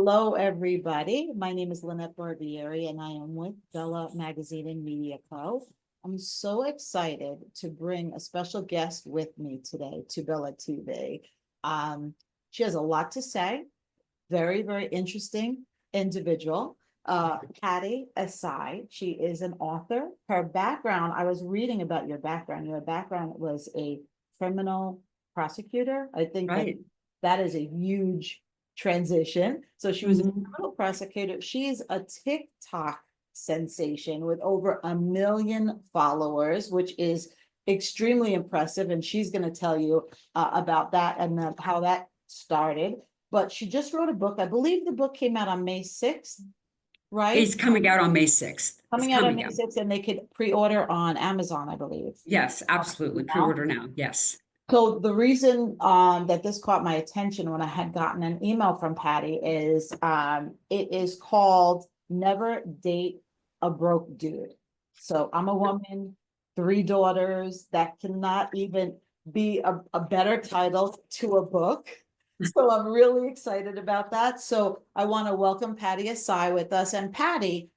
Hello, everybody. My name is Lynette Barbieri, and I am with Bella Magazine and Media Co. I'm so excited to bring a special guest with me today to Bella TV. She has a lot to say, very, very interesting individual. Patti Ehsaei. She is an author. Her background, I was reading about your background. Your background was a criminal prosecutor. I think that Right. that is a huge transition. So she was a Mhm. criminal prosecutor. She's a TikTok sensation with over 1 million followers, which is extremely impressive. And she's going to tell you about that and how that started. But she just wrote a book. I believe the book came out on May 6th, right? It's coming out on May 6th. It's Coming out on coming May out. 6th, and they could pre-order on Amazon, I believe. Yes, absolutely. Now. Pre-order now. Yes. So the reason that this caught my attention when I had gotten an email from Patti is it is called Never Date a Broke Dude. So I'm a woman, 3 daughters, that cannot even be a better title to a book. So I'm really excited about that. So I want to welcome Patti Ehsaei with us. And Patti,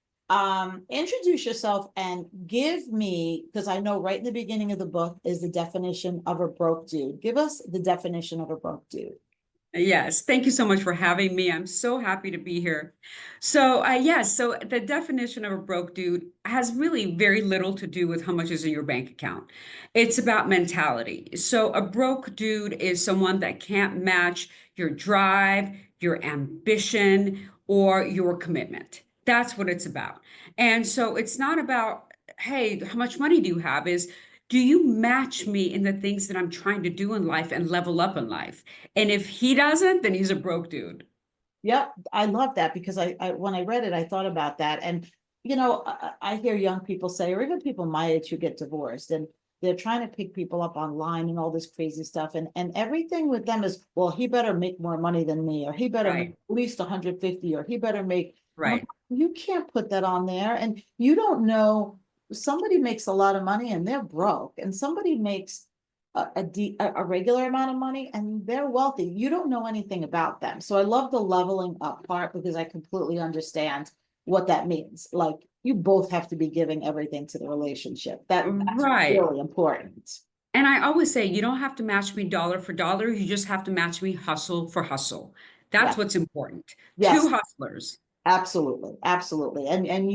introduce yourself and give me, because I know right in the beginning of the book is the definition of a broke dude. Give us the definition of a broke dude. Yes. Thank you so much for having me. I'm so happy to be here. Yes. So the definition of a broke dude has really very little to do with how much is in your bank account. It's about mentality. So a broke dude is someone that can't match your drive, your ambition, or your commitment. That's what it's about. And so it's not about, hey, how much money do you have? Is do you match me in the things that I'm trying to do in life and level up in life? And if he doesn't, then he's a broke dude. Yep, I love that because I when I read it, I thought about that. And I hear young people say, or even people my age who get divorced, and they're trying to pick people up online and all this crazy stuff. And everything with them is, well, he better make more money than me, or he better make Right, at least 150, or he better make. I'm like, right. you can't put that on there. And you don't know, somebody makes a lot of money and they're broke, and somebody makes a regular amount of money and they're wealthy. You don't know anything about them. So I love the leveling up part because I completely understand what that means. Like, you both have to be giving everything to the relationship. That's Right. really important. And I always say, you don't have to match me dollar for dollar. You just have to match me hustle for hustle. Yeah. That's what's important. Two Yes, hustlers. absolutely. Absolutely. And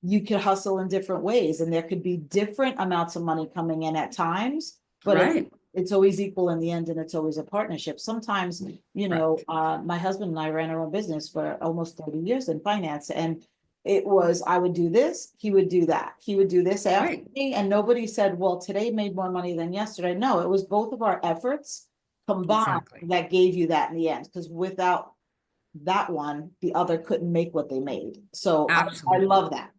you could hustle in different ways and there could be different amounts of money coming in at times, but Right, it's always equal in the end and it's always a partnership. Sometimes, right, my husband and I ran our own business for almost 30 years in finance, and it was, I would do this, he would do that. He would do this after right. me, and nobody said, well, today made more money than yesterday. No, it was both of our efforts combined Exactly. that gave you that in the end, because without that one, the other couldn't make what they made. So I Absolutely. love that.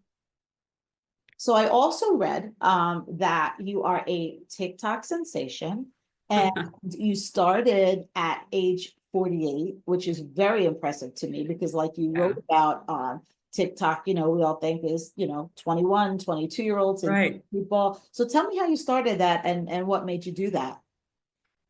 So I also read that you are a TikTok sensation and you started at age 48, which is very impressive to me because like you Yeah. wrote about TikTok, we all think is, 21, 22-year-olds and Right. people. So tell me how you started that and what made you do that.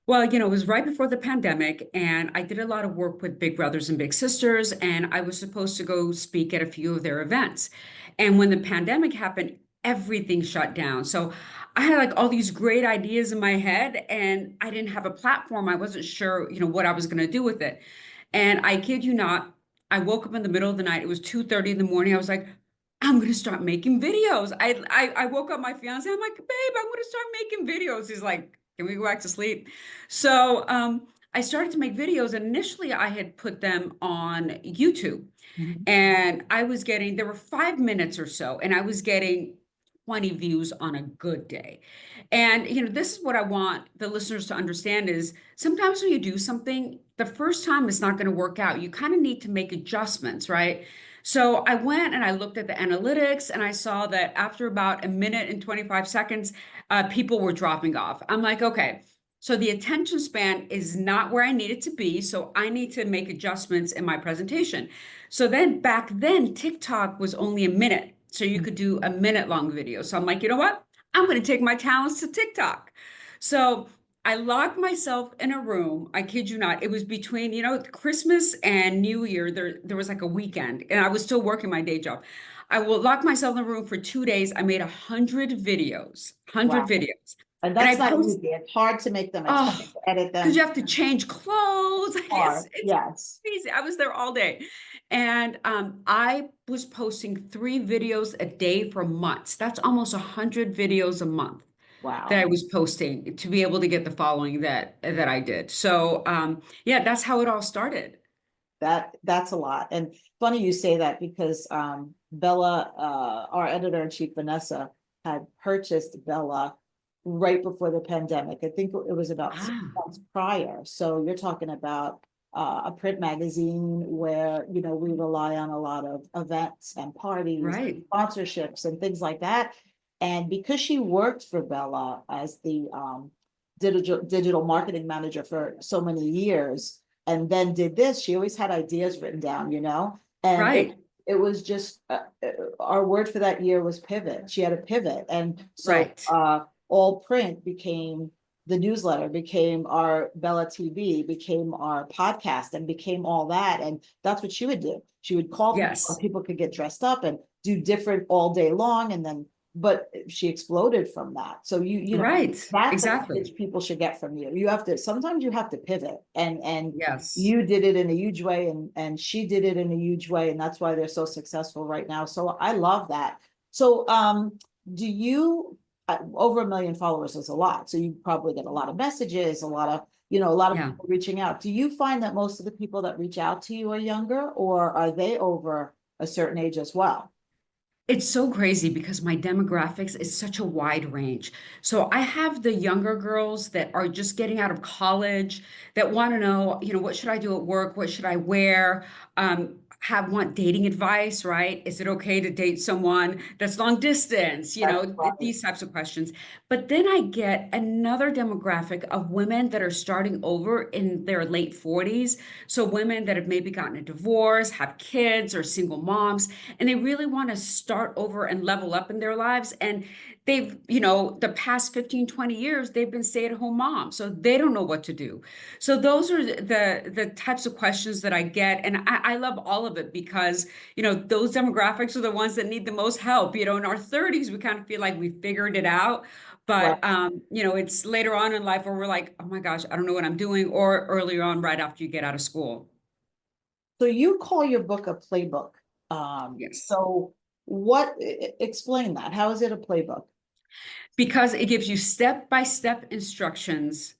Well, it was right before the pandemic, and I did a lot of work with Big Brothers and Big Sisters, and I was supposed to go speak at a few of their events. And when the pandemic happened, everything shut down. So I had like all these great ideas in my head, and I didn't have a platform. I wasn't sure, what I was going to do with it. And I kid you not, I woke up in the middle of the night. It was 2:30 in the morning. I was like, I'm gonna start making videos. I woke up my fiance. I'm like, babe, I'm gonna start making videos. He's like, can we go back to sleep? I started to make videos, and initially I had put them on YouTube, Mhm. and there were 5 minutes or so, and I was getting 20 views on a good day. And this is what I want the listeners to understand is sometimes when you do something, the first time it's not going to work out. You kind of need to make adjustments, right? So I went and I looked at the analytics and I saw that after about a minute and 25 seconds, people were dropping off. I'm like, okay, so the attention span is not where I need it to be. So I need to make adjustments in my presentation. So then back then, TikTok was only a minute. So you could do a minute long video. So I'm like, you know what? I'm going to take my talents to TikTok. So I locked myself in a room. I kid you not. It was between, Christmas and New Year. There was like a weekend, and I was still working my day job. I will lock myself in a room for 2 days. I made 100 videos, Wow. 100 videos, And and I that's not post. easy. It's hard to make them. It's hard Oh, to edit because them. you have to change clothes. Hard. It's Yes. crazy. I was there all day. And I was posting 3 videos a day for months. That's almost 100 videos a month that I Wow. was posting to be able to get the following that I did. So yeah, that's how it all started. That's a lot. And funny you say that because Bella, our editor-in-chief, Vanessa, had purchased Bella right before the pandemic. I think it was about six Ah, months prior. So you're talking about a print magazine where, we rely on a lot of events and parties, right. sponsorships and things like that. And because she worked for Bella as the digital marketing manager for so many years, and then did this, she always had ideas written down, and it Right. it was just our word for that year was pivot. She had a pivot, and so Right. all print became the newsletter, became our Bella TV, became our podcast, and became all that. And that's what she would do. She would call people, and Yes. people could get dressed up and do different all day long, and then but she exploded from that. So Right. that's the Exactly. message people should get from you. Sometimes you have to pivot, and Yes. you did it in a huge way, and she did it in a huge way, and that's why they're so successful right now. So I love that. So do you over 1 million followers is a lot. So you probably get a lot of messages, a lot of Yeah. people reaching out. Do you find that most of the people that reach out to you are younger, or are they over a certain age as well? It's so crazy because my demographics is such a wide range. So I have the younger girls that are just getting out of college that want to know, what should I do at work? What should I wear? Want dating advice, right? Is it okay to date someone that's long distance? That's right. These types of questions. But then I get another demographic of women that are starting over in their late 40s. So women that have maybe gotten a divorce, have kids, or single moms, and they really want to start over and level up in their lives. And they've, the past 15, 20 years, they've been stay-at-home moms, so they don't know what to do. So those are the types of questions that I get. And I love all of it because, those demographics are the ones that need the most help. In our 30s, we kind of feel like we figured it out. Right. But it's later on in life where we're like, oh my gosh, I don't know what I'm doing, or earlier on, right after you get out of school. So you call your book a playbook. Yes. So explain that. How is it a playbook? Because it gives you step-by-step instructions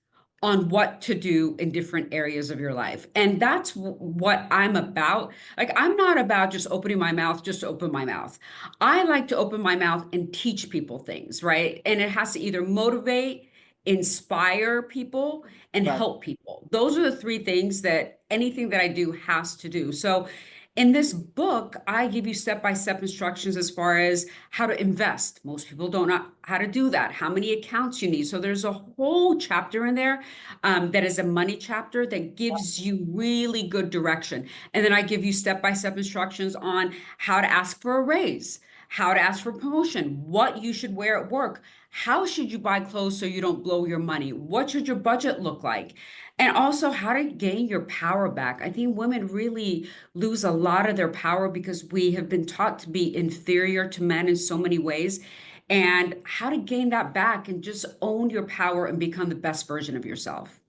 on what to do in different areas of your life. And that's what I'm about. Like, I'm not about just opening my mouth just to open my mouth. I like to open my mouth and teach people things, right? And it has to either motivate, inspire people, and Right. help people. Those are the 3 things that anything that I do has to do. So in this book, I give you step-by-step instructions as far as how to invest. Most people don't know how to do that, how many accounts you need. So there's a whole chapter in there that is a money chapter that gives you really good direction. And then I give you step-by-step instructions on how to ask for a raise, how to ask for promotion, what you should wear at work, how should you buy clothes so you don't blow your money, what should your budget look like, and also how to gain your power back. I think women really lose a lot of their power because we have been taught to be inferior to men in so many ways, and how to gain that back and just own your power and become the best version of yourself.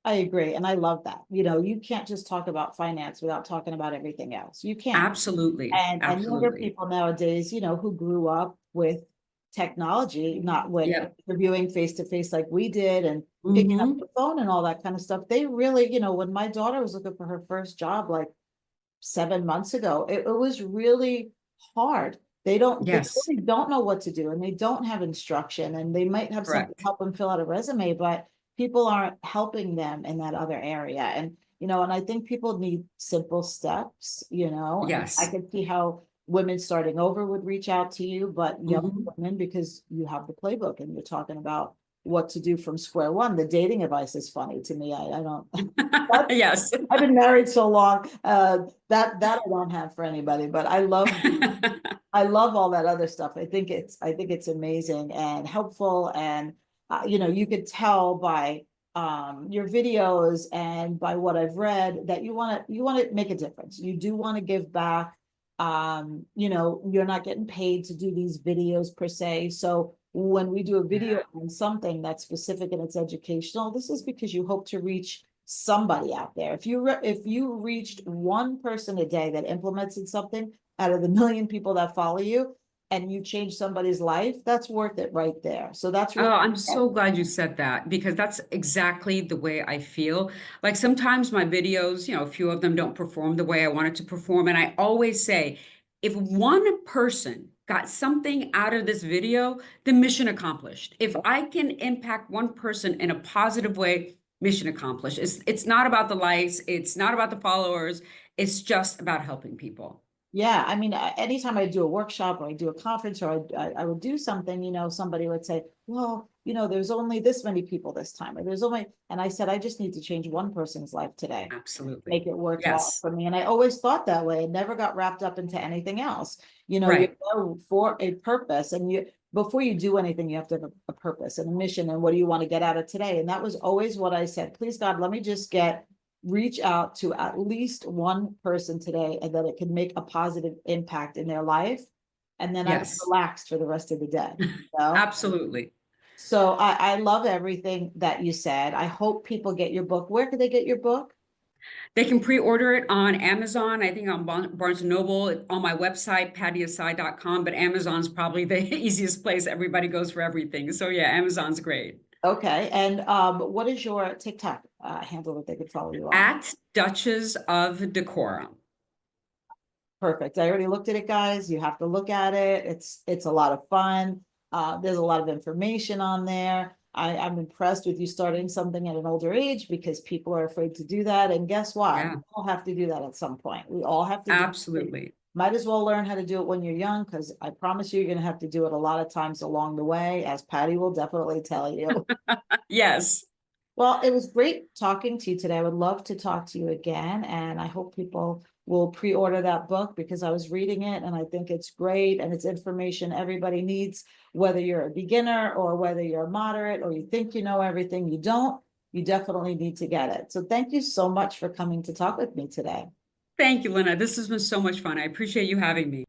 I agree. And I love that. You can't just talk about finance without talking about everything else. You can't. Absolutely. And younger Absolutely. people nowadays, who grew up with technology, not with Yep. interviewing face to face like we did and picking up Hmm. the phone and all that kind of stuff. They really, when my daughter was looking for her first job, like 7 months ago, it was really hard. They Yes. really don't know what to do, and they don't have instruction, and they might have somebody Correct. help them fill out a resume, but people aren't helping them in that other area. And I think people need simple steps, and I Yes. could see how women starting over would reach out to you, but young Hmm. women, because you have the playbook and you're talking about what to do from square one. The dating advice is funny to me. I don't Yes. I've been married so long, that I don't have for anybody, but I love all that other stuff. I think it's amazing and helpful, and you know, you could tell by your videos and by what I've read that you want to make a difference. You do want to give back. You know, you're not getting paid to do these videos per se. So when we do a video on something that's specific and it's educational, this is because you hope to reach somebody out there. If you reached one person a day that implemented something out of the million people that follow you, and you change somebody's life, that's worth it right there. So that's Oh, really I'm so glad you said that because that's exactly the way I feel. Like sometimes my videos, a few of them don't perform the way I want it to perform. And I always say, if one person got something out of this video, the mission accomplished. If I can impact one person in a positive way, mission accomplished. It's not about the likes, it's not about the followers, it's just about helping people. Yeah, I mean, anytime I do a workshop or I do a conference or I would do something, you know, somebody would say, well, you know, there's only this many people this time, or there's only, and I said, I just need to change one person's life today, Absolutely. make it worthwhile Yes. for me. And I always thought that way and never got wrapped up into anything else. You know, you're Right. there for a purpose, and before you do anything, you have to have a purpose and a mission, and what do you want to get out of today? And that was always what I said, please God, let me just reach out to at least one person today and that it can make a positive impact in their life. And then I'm Yes. relaxed for the rest of the day, you know? Absolutely. So I love everything that you said. I hope people get your book. Where can they get your book? They can pre-order it on Amazon, I think on Barnes and Noble, on my website, pattiehsaei.com, but Amazon's probably the easiest place everybody goes for everything. So yeah, Amazon's great. Okay. And what is your TikTok handle that they could follow you on? At Duchess of Decorum. Perfect. I already looked at it, guys. You have to look at it. It's a lot of fun. There's a lot of information on there. I'm impressed with you starting something at an older age because people are afraid to do that. And guess what? Yeah, We all have to do that at some point. We all have to do it. absolutely. Might as well learn how to do it when you're young, because I promise you, you're going to have to do it a lot of times along the way, as Patty will definitely tell you. Yes. Well, it was great talking to you today. I would love to talk to you again, and I hope people will pre-order that book because I was reading it and I think it's great and it's information everybody needs, whether you're a beginner or whether you're a moderate or you think you know everything, you don't, you definitely need to get it. So thank you so much for coming to talk with me today. Thank you, Lynette. This has been so much fun. I appreciate you having me.